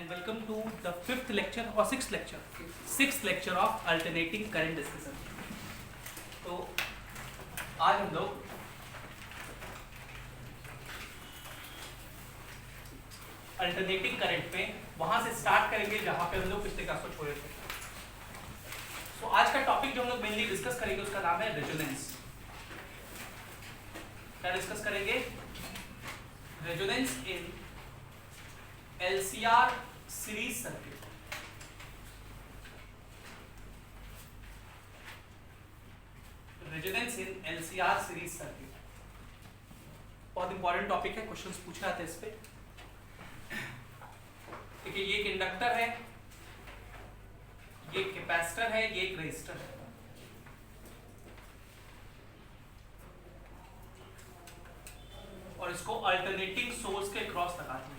and welcome to the fifth lecture or sixth lecture of alternating current discussion. तो आज हम लोग alternating current पे वहां से स्टार्ट करेंगे जहां पे हम लोग पिछले क्लास में छोड़े थे. तो आज का टॉपिक जो हम लोग मेनली डिस्कस करेंगे उसका नाम है रेजोनेंस. क्या डिस्कस करेंगे? Resonance in LCR series circuit. Resonance in LCR series circuit बहुत इंपॉर्टेंट टॉपिक है, क्वेश्चंस पूछे जाते हैं इस पे. देखिए ये एक इंडक्टर है, ये एक कैपेसिटर है, ये एक रेजिस्टर है. और इसको अल्टरनेटिंग सोर्स के क्रॉस लगा दिया.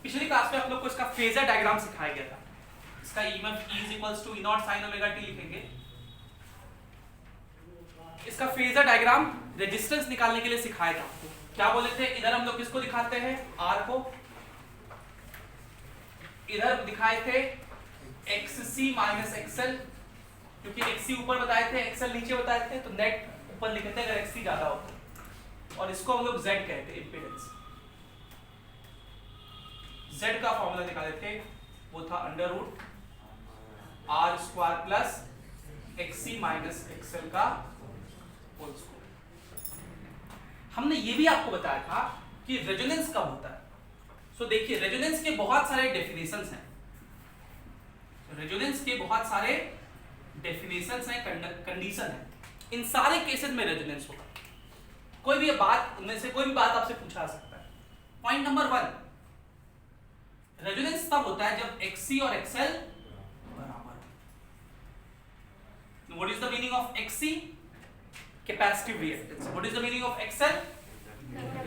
पिछली क्लास में आप लोग को इसका फेजर डायग्राम सिखाया गया था. इसका EMF E = E0 sin omega t लिखेंगे. इसका फेजर डायग्राम रेजिस्टेंस निकालने के लिए सिखाया था. क्या बोले थे? इधर हम लोग किसको दिखाते हैं? R को. इधर दिखाए थे XC - XL, क्योंकि XC ऊपर बताए थे, XL नीचे बताए थे, तो नेट ऊपर लिखते हैं अगर XC ज्यादा हो तो. और इसको हम लोग Z कहते हैं, इंपेडेंस. Z का फॉर्मूला निकाले थे, वो था √R² प्लस XC - XL का होल स्क्वायर. हमने ये भी आपको बताया था कि रेजोनेंस कब होता है. सो देखिए रेजोनेंस के बहुत सारे डेफिनेशंस हैं. रेजोनेंस के बहुत सारे डेफिनेशंस हैं, कंडीशन है. इन सारे केसेस में रेजोनेंस होगा. कोई भी बात उनमें से कोई भी बात आपसे पूछा जा सकता है. पॉइंट नंबर 1, रेजोनेंस तब होता है जब XC और XL बराबर हो. What is the meaning of XC? Capacitive reactance. What is the meaning of XL?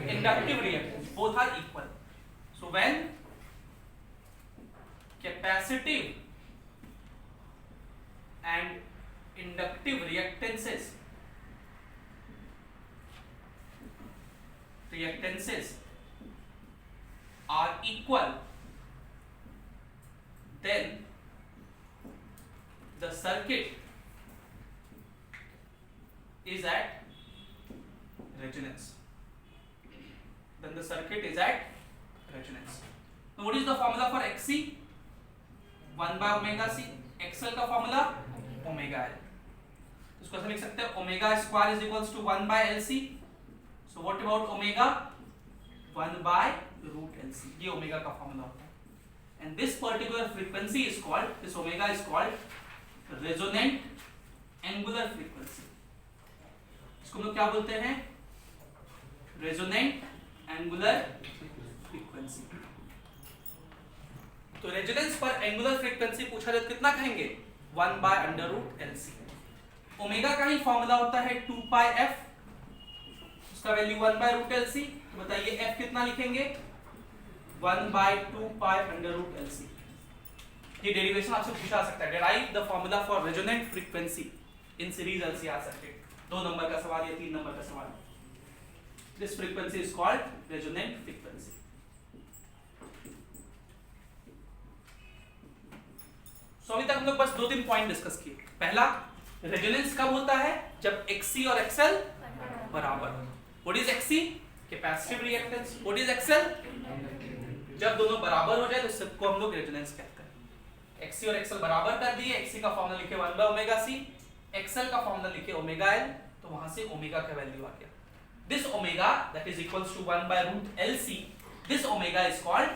Inductive reactance. Both are equal. So when capacitive and inductive reactances are equal, then the circuit is at resonance. Then the circuit is at resonance. Now what is the formula for XC? 1/omega C. XL का formula omega L. इसको ऐसे लिख सकते हैं ω² = 1/LC. So what about omega? 1/√LC. ये omega का formula होता है. And this particular frequency is called, this omega is called resonant angular frequency. इसको हम लोग क्या बोलते हैं? Resonant angular frequency. तो रेजोनेंस पर एंगुलर फ्रीक्वेंसी पूछा जाए कितना कहेंगे? 1/√LC. ओमेगा का ही फॉर्मूला होता है 2πf, उसका वैल्यू 1/√LC. तो बताइए f कितना लिखेंगे? 1/2π√LC. ये डेरिवेशन आपसे पूछा जा सकता है. Derive the formula for resonant frequency in series LCR circuit. 2 number का सवाल या 3 नंबर का सवाल. This frequency is called resonant frequency. So अभी तक हम लोग बस 2-3 पॉइंट डिस्कस किए. पहला, रेजोनेंस कब होता है? जब XC और XL बराबर हो. What is XC? Capacitive reactance. What is XL? जब दोनों बराबर हो जाए तो सबको हम लोग रेजोनेंस कहते हैं. XC और XL बराबर कर दिए. XC का फॉर्मूला लिखे 1/ωc, XL का फॉर्मूला लिखे ω/L. तो वहां से ओमेगा का वैल्यू आ गया. This omega that is equals to 1/√LC. This omega is called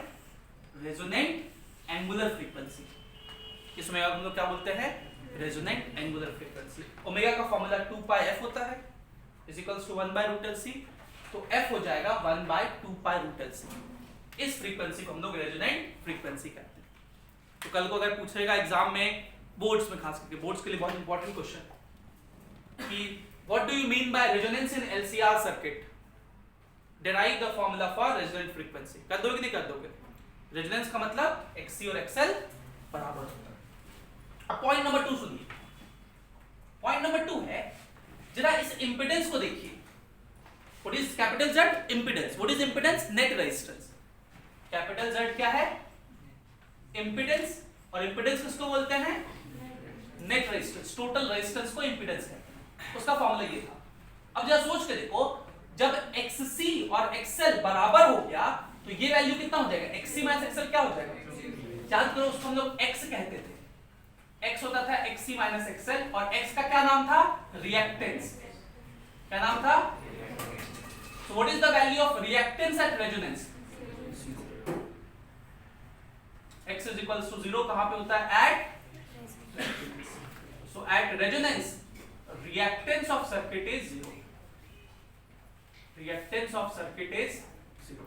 resonant angular frequency. इस ओमेगा को हम लोग क्या बोलते हैं? Resonant angular frequency. ओमेगा का फॉर्मूला 2πf होता है, इज इक्वल्स टू 1/√LC. तो f हो जाएगा 1/2π√LC. इस फ्रीक्वेंसी को हम लोग रेजोनेंट फ्रीक्वेंसी कहते हैं. तो कल को अगर पूछेगा एग्जाम में, बोर्ड्स में, खास करके बोर्ड्स के लिए बहुत इंपॉर्टेंट क्वेश्चन कि what do you mean by resonance in LCR circuit? Derive the formula for resonant frequency. कर दोगे कि नहीं कर दोगे? रेजोनेंस का मतलब XC और XL बराबर होता है. अब पॉइंट नंबर 2 सुनिए. पॉइंट नंबर 2 है, जरा इस इंपेडेंस को देखिए. What is capital Z? Impedance. What is impedance? Net resistance. Capital Z क्या है? इंपिडेंस, और इंपिडेंस किसको बोलते हैं? नेट रेजिस्टेंस, टोटल रेजिस्टेंस को इंपिडेंस कहते हैं। उसका फॉर्मूला ये था। अब जरा सोच के देखो, जब XC और XL बराबर हो गया तो ये वैल्यू कितना हो जाएगा? XC माइनस XL क्या हो जाएगा? याद करो, उसको हम लोग X कहते थे। X होता था XC माइनस XL, और X का क्या नाम था? रिएक्टेंस। क्या नाम था? So what is the value of reactance at resonance? X is equals to 0 कहां पे होता है? At resonance. So at resonance, reactance of circuit is 0. Reactance of circuit is 0.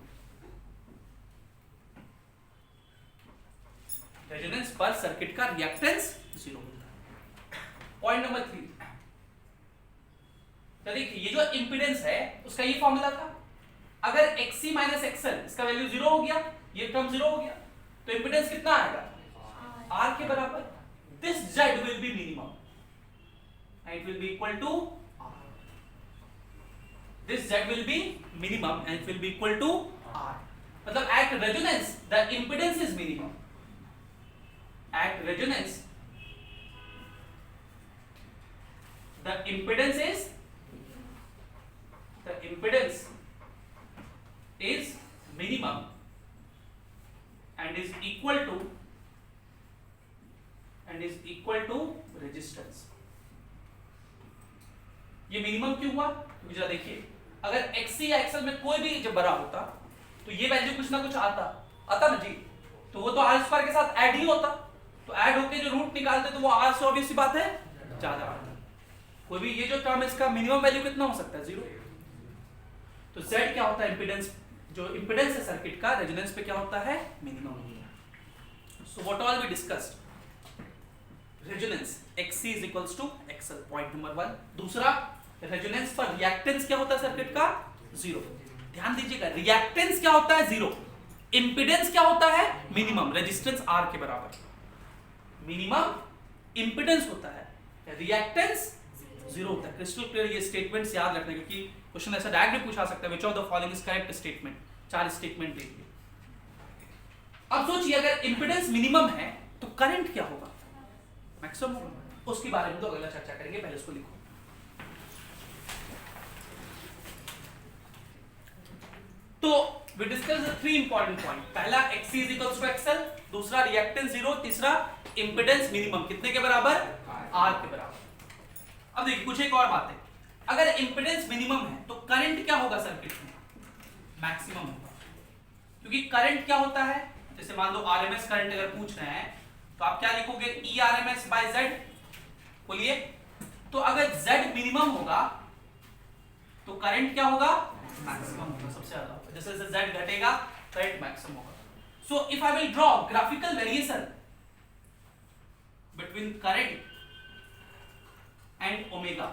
Resonance पर सर्किट का रिएक्टेंस 0 होता है। पॉइंट नंबर 3, तो देखिए ये जो इंपिडेंस है उसका ये फॉर्मूला था। अगर XC माइनस XL इसका वैल्यू 0 हो गया, ये टर्म 0 हो गया, तो इंपिडेंस कितना आएगा? R के बराबर। This Z will be minimum and it will be equal to R. This Z will be minimum and it will be equal to R. मतलब at resonance the impedance is minimum. At resonance the impedance is minimum and is equal to resistance. ये minimum क्यों हुआ? क्योंकि जरा देखिए, अगर XC या XL में कोई भी जब बड़ा होता तो ये वैल्यू कुछ ना कुछ आता ना जी, तो वो तो R स्क्वायर के साथ ऐड ही होता, तो ऐड होके जो रूट निकालते तो वो R से ऑब्वियस सी बात है ज्यादा आता। कोई भी ये जो टर्म इसका मिनिमम वैल्यू कितना हो सकता है? 0। तो Z क्या होता है? इंपिडेंस, जो इंपिडेंस है सर्किट का रेजोनेंस पे क्या होता है? मिनिमम होता है। So what all we discussed, resonance XC is equals to XL, point number 1। दूसरा, रेजोनेंस पर रिएक्टेंस क्या होता है सर्किट का? 0। ध्यान दीजिएगा, रिएक्टेंस क्या होता है? 0। इंपिडेंस क्या होता है? मिनिमम, रेजिस्टेंस R के बराबर। मिनिमम इंपिडेंस होता है, रिएक्टेंस 0 होता है। क्रिस्टल क्लियर ये स्टेटमेंट्स याद रखना, क्योंकि क्वेश्चन ऐसा डायरेक्ट भी पूछा सकता है, which of the following is correct statement. 4 statement देखिए। अब सोचिए, अगर इंपिडेंस मिनिमम है तो करंट क्या होगा? मैक्सिमम होगा। उसके बारे में तो अगला चर्चा करेंगे, पहले उसको लिखो। तो we discussed the 3 important point। पहला XC is equals to XL, दूसरा रिएक्टेंस 0, तीसरा इंपिडेंस मिनिमम कितने के बराबर? R के बराबर। अब देखिए कुछ एक और बातें, अगर इंपिडेंस मिनिमम है तो करंट क्या होगा सर्किट में? मैक्सिमम होगा। क्योंकि करंट क्या होता है? जैसे मान लो RMS करंट अगर पूछ रहे हैं तो आप क्या लिखोगे? ERMS by Z। बोलिए, तो अगर Z मिनिमम होगा तो करंट क्या होगा? मैक्सिमम होगा, सबसे ज्यादा होगा। जैसे जैसे Z घटेगा करंट मैक्सिमम होगा। So if I will draw graphical variation between current and omega,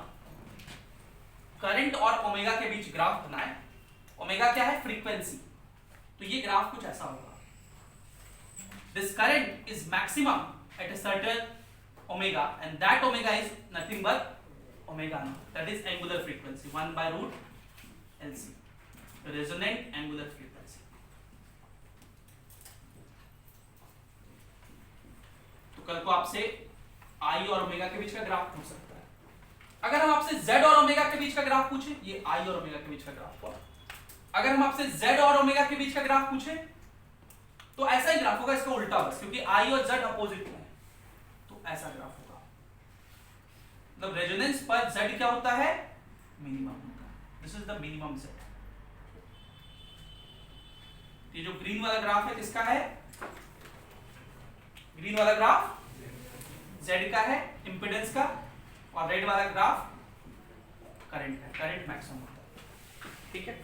current और ओमेगा के बीच ग्राफ बनाए। ओमेगा क्या है? फ्रीक्वेंसी। तो ये ग्राफ कुछ ऐसा होगा। This current is maximum at a certain omega, and that omega is nothing but omega naught. That is angular frequency 1 by root LC, resonant angular frequency. तो कल को आपसे I और ओमेगा के बीच का ग्राफ पूछ सकता है। अगर हम आपसे Z और ओमेगा के बीच का ग्राफ पूछे, ये I और ओमेगा के बीच का ग्राफ हुआ। अगर हम आपसे Z और ओमेगा के बीच का ग्राफ पूछे तो ऐसा ही ग्राफ होगा, इसका उल्टा बस, क्योंकि I और Z अपोजिट में है, तो ऐसा ग्राफ होगा। मतलब रेजोनेंस पर Z क्या होता है? मिनिमम होता है। This is the minimum Z। ये जो ग्रीन वाला ग्राफ है किसका है? ग्रीन वाला ग्राफ Z का है, इंपिडेंस का, और रेड वाला ग्राफ करंट है, करंट मैक्सिमम होता है। ठीक है।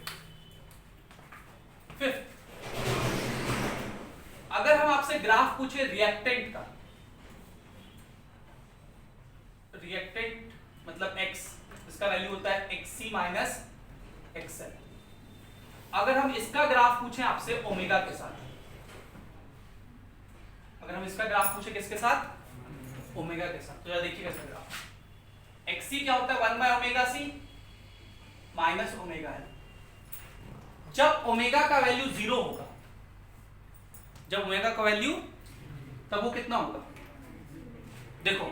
फिफ्थ, अगर हम आपसे ग्राफ पूछे रिएक्टेंट का, रिएक्टेंट मतलब X, इसका वैल्यू होता है XC माइनस XL। अगर हम इसका ग्राफ पूछे आपसे ओमेगा के साथ, अगर हम इसका ग्राफ पूछे किसके साथ? ओमेगा के साथ, तो जरा देखिएगा इसका ग्राफ। XC क्या होता है? 1 by omega C minus omega L। जब ओमेगा का वैल्यू 0 होगा जब ओमेगा का वैल्यू, तब वो कितना होगा, देखो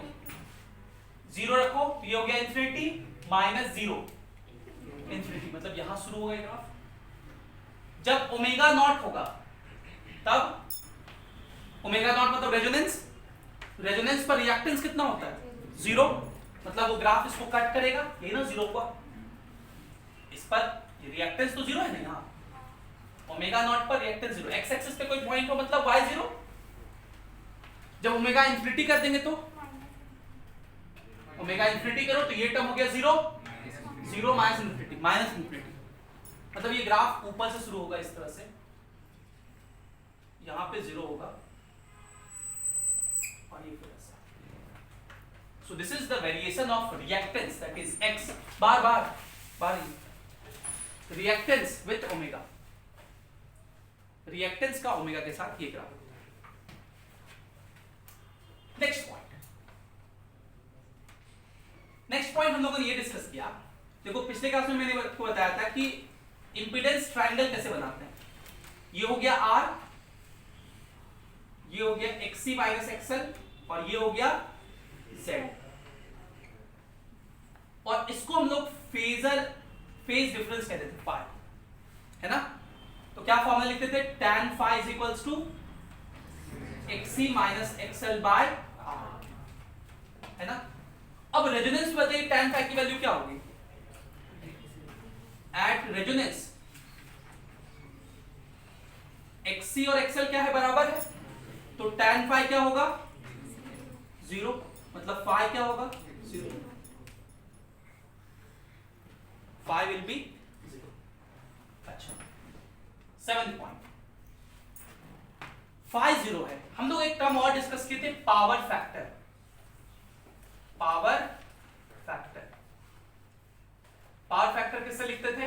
0 रखो, ये हो गया इंफिनिटी माइनस 0 इंफिनिटी, मतलब यहां शुरू होगा ग्राफ। जब ओमेगा नॉट होगा तब ओमेगा नॉट मतलब रेजोनेंस, रेजोनेंस पर रिएक्टेंस कितना होता है 0, मतलब वो ग्राफ इसको कट करेगा, ये ना 0 हुआ, इस पर रिएक्टेंस तो 0 है ना यहाँ, ओमेगा नॉट पर रिएक्टेंस 0, एक्स एक्सिस पे कोई पॉइंट हो मतलब y 0। जब ओमेगा इंफिनिटी कर देंगे तो ओमेगा इंफिनिटी करो तो ये टर्म हो गया 0 0 माइनस इंफिनिटी, मतलब ये ग्राफ ऊपर से शुरू होगा इस तरह से, यहां पे 0 होगा और ये फिर ऐसा। So this is the variation of reactance, that is x bar reactance with omega, reactance का ओमेगा के साथ ये ग्राफ। नेक्स्ट पॉइंट हम लोगों ने ये डिस्कस किया, देखो पिछले क्लास में मैंने आपको बताया था कि इंपीडेंस ट्रायंगल कैसे बनाते हैं। ये हो गया R, ये हो गया XC माइनस XL और ये हो गया Z, और इसको हम लोग फेज डिफरेंस कहते थे पाई, है ना। तो क्या फॉर्मूला लिखते थे, tan phi is equals to XC minus XL by R, है ना। अब रेजोनेंस बताइए tan phi की वैल्यू क्या होगी, एट रेजोनेंस XC और XL क्या है, बराबर है, तो tan phi क्या होगा 0, मतलब phi क्या होगा 0, phi will be 0। अच्छा 7th पॉइंट, phi 0 है। हम लोग एक टर्म और डिस्कस किए थे, पावर फैक्टर, पावर फैक्टर किससे लिखते थे,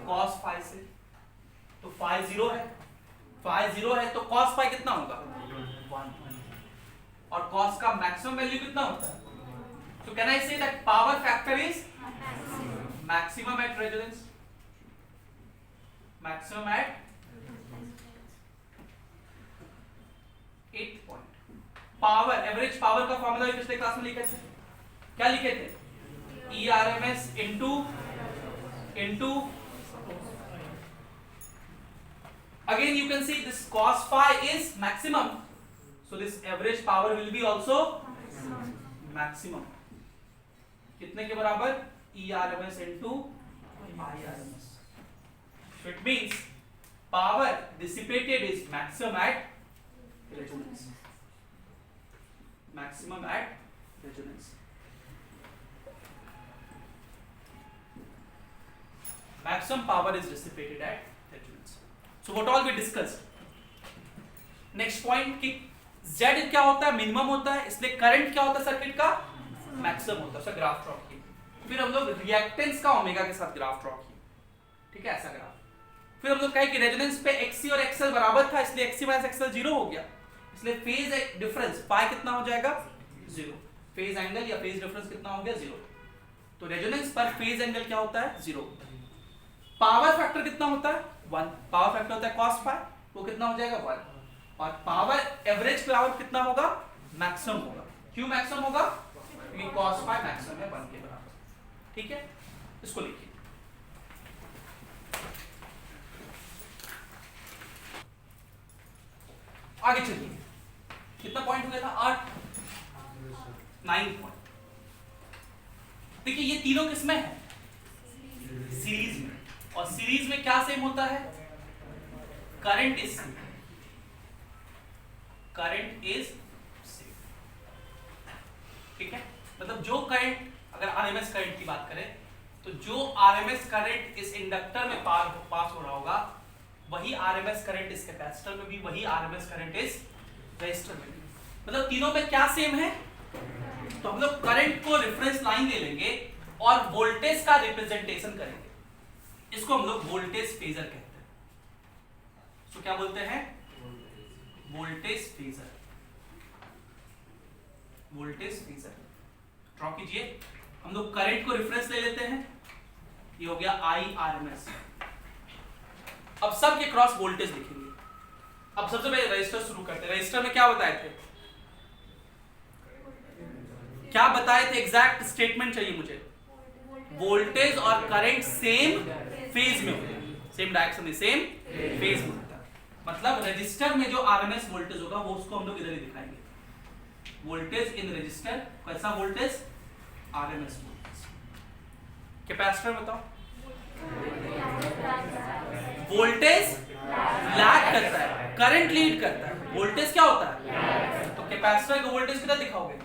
cos phi से, तो phi 0 है, तो cos phi कितना होगा 1, और cos का मैक्सिमम वैल्यू कितना होता है, तो can I say that power factor is maximum at resonance, maximum at 8th point. Power, average power का फॉर्मूला भी पिछले क्लास में लिखे थे, क्या लिखे थे, ERMS into again you can see this cos phi is maximum, so this average power will be also maximum, कितने के बराबर, ERMS into IRMS, so it means power dissipated is maximum at resonance, maximum at resonance, maximum power is dissipated at resonance। So what all we discussed। next point कि Z क्या होता है, minimum होता है, इसलिए करंट क्या होता है सर्किट का, मैक्सिमम होता है, उसका ग्राफ ड्रॉ किए। फिर हम लोग रिएक्टेंस का ओमेगा के साथ ग्राफ ड्रॉ किए, ठीक है, ऐसा ग्राफ। फिर हम लोग कहे कि रेजोनेंस पे XC और XL बराबर था, इसलिए XC माइनस XL 0 हो गया, इसलिए फेज डिफरेंस पाई कितना हो जाएगा 0, फेज एंगल या फेज डिफरेंस कितना हो गया 0, तो रेजोनेंस पर फेज एंगल क्या होता है 0। पावर फैक्टर कितना होता है 1, पावर फैक्टर होता है cos phi, वो कितना हो जाएगा 1, और पावर एवरेज पावर कितना होगा, मैक्सिमम होगा, क्यों मैक्सिमम होगा, क्योंकि cos phi मैक्सिमम है 1 के बराबर, ठीक है, इसको लिखिए। आगे चलिए, कितना पॉइंट हो गया था 8, 9 पॉइंट। देखिए ये तीनों किसमें है, सीरीज में, और सीरीज में क्या सेम होता है, करंट इज सेम, ठीक है, मतलब जो करंट, अगर आरएमएस करंट की बात करें तो जो आरएमएस करंट इस इंडक्टर में पास हो रहा होगा, वही आरएमएस करंट इस कैपेसिटर में भी, वही आरएमएस करंट इस रेजिस्टर में भी, मतलब तीनों में क्या सेम है। तो हम लोग करंट को रेफरेंस लाइन ले लेंगे और वोल्टेज का रिप्रेजेंटेशन करेंगे, इसको हम लोग वोल्टेज फेजर कहते हैं। तो क्या बोलते हैं, voltage phasor, voltage phasor draw कीजिए। हम लोग करंट को रेफरेंस ले लेते हैं, ये हो गया IRMS। अब सब के क्रॉस वोल्टेज लिखेंगे, अब सबसे पहले रजिस्टर शुरू करते हैं। रजिस्टर में क्या बताए थे, क्या बताए थे, एग्जैक्ट स्टेटमेंट चाहिए मुझे। वोल्टेज और करंट सेम फेज में होते हैं, सेम डायरेक्शन में, सेम फेज में होता है। मतलब रजिस्टर में जो आरएमएस वोल्टेज होगा वो उसको हम लोग इधर ही दिखाएंगे। वोल्टेज इन रजिस्टर, कैसा वोल्टेज, आरएमएस वोल्टेज। कैपेसिटर बताओ, वोल्टेज लैग करता है, करंट लीड करता है, वोल्टेज क्या होता है, तो कैपेसिटर का वोल्टेज कितना दिखाओगे,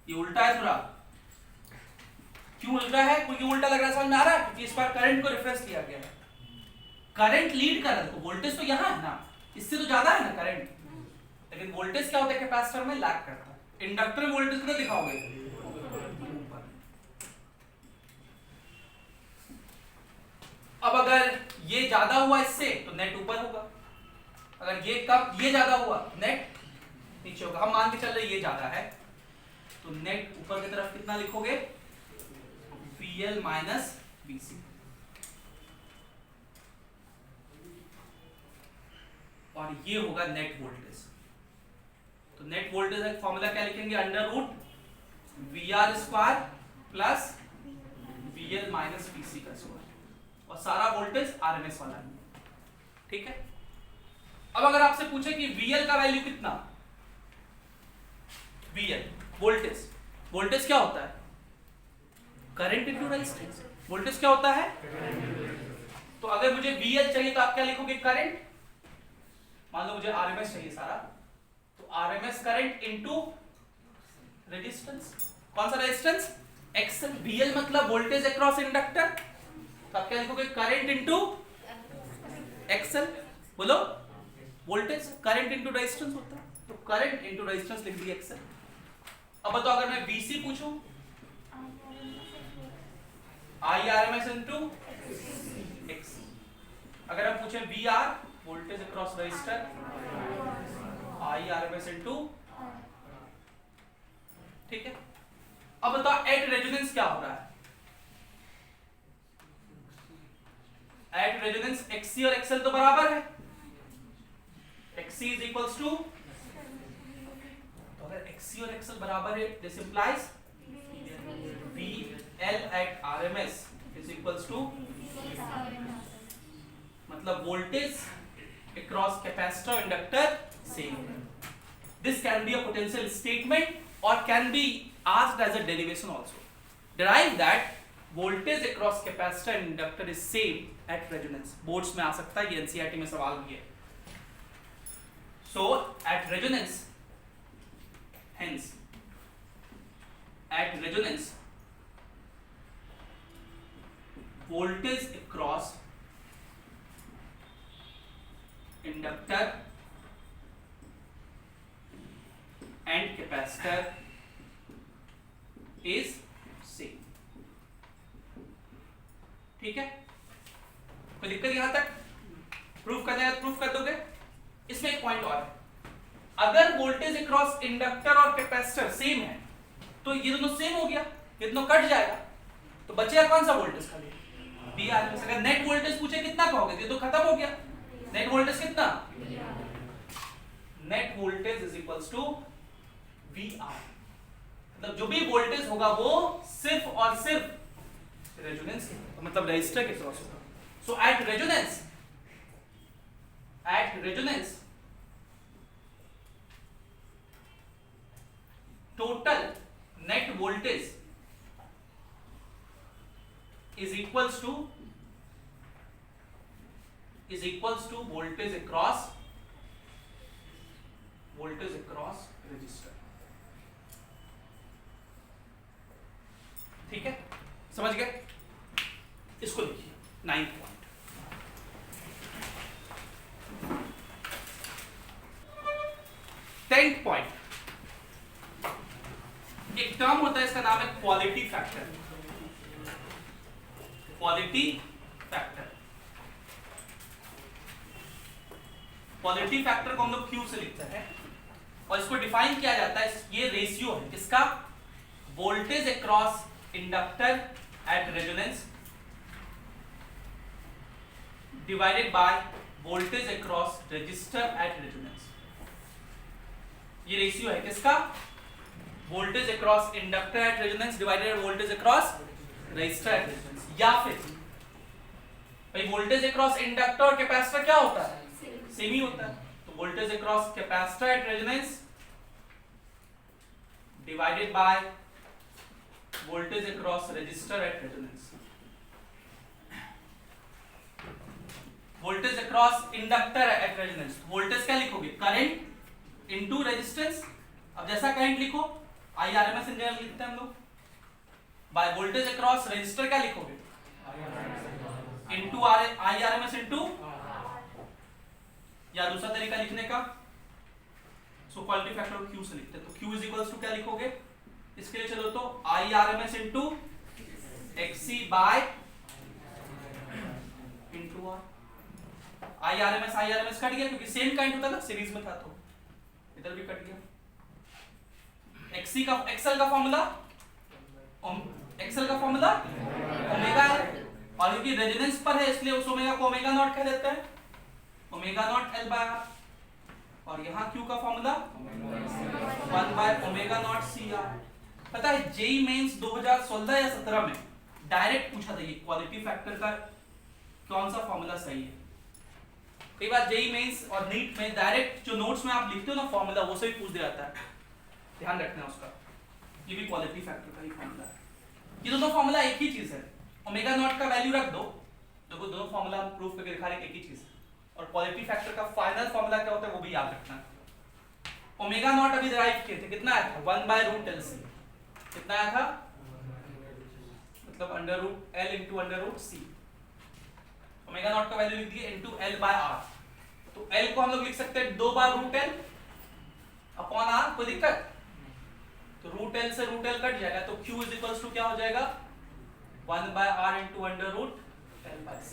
ये उल्टा है थोड़ा। क्यों उल्टा है, क्योंकि उल्टा लग रहा है, समझ में आ रहा है, क्योंकि इस बार करंट को रिफ्रेश किया गया है। करंट लीड कर रहा है, वोल्टेज तो यहां है ना, इससे तो ज्यादा है ना करंट, लेकिन वोल्टेज क्या होता है कैपेसिटर में, लैग करता है। इंडक्टर में वोल्टेज कितना दिखाओगे, अब अगर ये ज्यादा हुआ इससे तो नेट ऊपर होगा, अगर ये कम, ये ज्यादा हुआ नेट नीचे होगा। हम मान के चल रहे ये ज्यादा है तो नेट ऊपर की तरफ कितना लिखोगे, VL माइनस VC, और ये होगा नेट वोल्टेज। तो नेट वोल्टेज का फॉर्मूला क्या लिखेंगे, under root VR square plus VL minus VC का स्क्वायर, और सारा वोल्टेज आरएमएस वाला है, ठीक है। अब अगर आपसे पूछे कि VL का वैल्यू कितना, VL वोल्टेज, वोल्टेज क्या होता है, करंट इनटू रेजिस्टेंस। वोल्टेज क्या होता है, तो अगर मुझे VL चाहिए तो आप क्या लिखोगे, करंट, मान लो मुझे आरएमएस चाहिए सारा, तो आरएमएस करंट इनटू रेजिस्टेंस। कौन सा रेजिस्टेंस, एक्सल। VL मतलब वोल्टेज अक्रॉस इंडक्टर, तो आप क्या लिखोगे, करंट इनटू एक्सल। बोलो, वोल्टेज करंट इनटू रेजिस्टेंस होता है, तो करंट इनटू रेजिस्टेंस लिख दिया एक्सल। अब बताओ अगर मैं VC पूछूं, IRMS इनटू XC। अगर हम पूछें VR voltage across resistor, IRMS into, ठीक है। अब बताओ एट रेजोनेंस क्या हो रहा है, एट रेजोनेंस XC और XL तो बराबर है, XC इज इक्वल्स टू, तो अगर XC और XL बराबर है this implies VL at RMS is equals to, मतलब voltage across capacitor inductor same. This can be a potential statement और can be asked as a derivation also. Derive that voltage across capacitor and inductor is same at resonance. Boards में आ सकता है, ये NCERT में सवाल भी है। So at resonance, hence at resonance, voltage across inductor and capacitor is same, ठीक है। कोई दिक्कत यहां तक, प्रूफ करना है प्रूफ कर दोगे। इसमें एक पॉइंट और है, अगर वोल्टेज अक्रॉस इंडक्टर और कैपेसिटर सेम है तो ये दोनों सेम हो गया, ये दोनों कट जाएगा, तो बचेगा कौन सा वोल्टेज, खाली VR। अगर नेट वोल्टेज पूछे कितना कहोगे, ये तो खत्म हो गया, नेट वोल्टेज कितना, net voltage is equals to VR, मतलब जो भी वोल्टेज होगा वो सिर्फ और सिर्फ रेजोनेंस के, मतलब रेजिस्टर के क्रॉस होगा। So at resonance total net voltage is equals to voltage across resistor, ठीक है, समझ गए। इसको लिखिए 9th पॉइंट। 10th पॉइंट, एक टर्म होता है, इसका नाम है quality factor. Quality factor, quality factor को हम लोग Q से लिखते हैं, और इसको डिफाइन किया जाता है, ये रेशियो है किसका, voltage across inductor at resonance divided by voltage across register at resonance. ये रेशियो है किसका? Voltage across inductor at resonance divided by voltage across register at resonance. या फिर भाई वोल्टेज अक्रॉस इंडक्टर और कैपेसिटर क्या होता है? सेम ही होता है। तो voltage across capacitor at resonance divided by voltage across register at resonance. Voltage across inductor at resonance, voltage क्या लिखोगे? Current into resistance. अब जैसा करंट लिखो IRMS इन जनरल लिखते हैं हम लोग, बाय वोल्टेज अक्रॉस रजिस्टर क्या लिखोगे? इनटू IRMS इनटू, या दूसरा तरीका लिखने का, सो क्वालिटी फैक्टर Q से लिखते हैं। तो Q इज इक्वल्स टू क्या लिखोगे इसके लिए? चलो तो IRMS into XC by into R। IRMS cut गया क्योंकि सेम काइंड होता ना, सीरीज में था तो इधर भी कट गया। XC का XL का फॉर्मूला ओमेगा है, और क्योंकि रेजोनेंस पर है इसलिए उस ओमेगा को ओमेगा नॉट कह देते हैं, omega not L by R। और यहाँ Q का formula 1 by omega not CR। पता है जेईई मेंस 2016 या 17 में डायरेक्ट पूछा था ये क्वालिटी फैक्टर का कौन सा फॉर्मूला सही है। कई बार जेईई मेंस और नीट में डायरेक्ट जो नोट्स में आप लिखते हो ना फॉर्मूला, वो से भी पूछ दिया जाता है, ध्यान रखना उसका। ये भी क्वालिटी फैक्टर का ही फॉर्मूला है। ये दोनों फॉर्मूला एक ही चीज है, ओमेगा नॉट का वैल्यू रख दो, देखो दोनों फॉर्मूला हम प्रूफ करके दिखा रहे हैं एक ही चीज है। और क्वालिटी फैक्टर का फाइनल फॉर्मूला क्या होता है वो भी याद रखना। ओमेगा नॉट अभी डिराइव किए थे, कितना आया था? 1 बाय रूट LC। कितना आया था? मतलब under root L into under root C। Omega not का वैल्यू लिख दिए इंटू L बाय R। तो L को हम लोग लिख सकते हैं 2 बार रूट L अपॉन R। कोई दिक्कत? तो रूट L से रूट L कट जाएगा, तो Q इज इक्वल्स टू क्या हो जाएगा? 1 by R into under root L by C।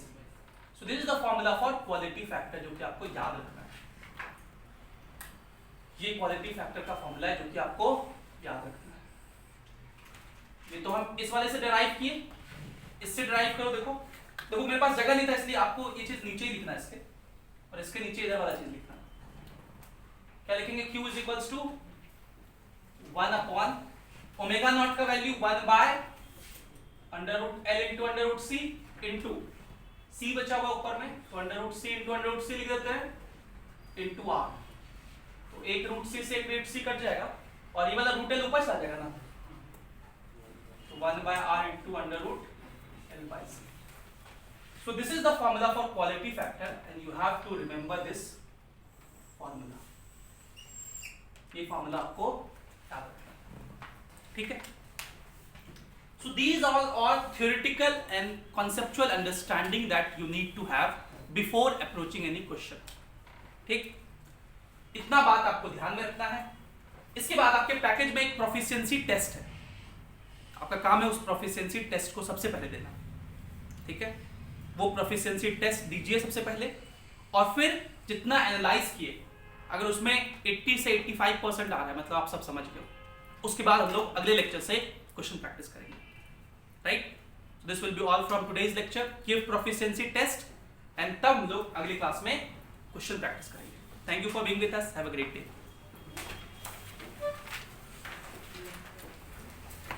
So this is the formula for quality factor, जो कि आपको याद रखना है। ये क्वालिटी फैक्टर का फॉर्मूला है जो कि आपको याद रखना है। ये तो हम इस वाले से डिराइव किए, इससे डिराइव करो। देखो मेरे पास जगह नहीं था इसलिए आपको ये चीज नीचे ही लिखना है इसके, और इसके नीचे इधर वाला चीज लिखना। क्या लिखेंगे? Q is equals to 1 upon omega not का value 1 by under root L into under root C into C बचा हुआ ऊपर में, तो under root C into under root C लिख देते हैं इंटू R। तो एक रूट C से एक रूट C कट जाएगा, और ये वाला रूट L ऊपर चला जाएगा ना, तो 1 by R into under root L by C। So this is the formula for quality factor and you have to remember this formula. ये formula आपको याद रखना है, ठीक है? So these are all theoretical and conceptual understanding that you need to have before approaching any question. ठीक? इतना बात आपको ध्यान में रखना है। इसके बाद आपके पैकेज में एक प्रोफिशिएंसी टेस्ट है, आपका काम है उस प्रोफिशिएंसी टेस्ट को सबसे पहले देना, ठीक है? वो प्रोफिशिएंसी टेस्ट दीजिए सबसे पहले, और फिर जितना एनालाइज किए अगर उसमें 80 से 85% आ रहा है, मतलब आप सब समझ गए, उसके बाद हम लोग अगले लेक्चर से क्वेश्चन प्रैक्टिस करेंगे, right? So this will be all from today's lecture, give proficiency test, and तब हम लोग अगली क्लास में क्वेश्चन प्रैक्टिस करेंगे। Thank you for being with us, have a great day.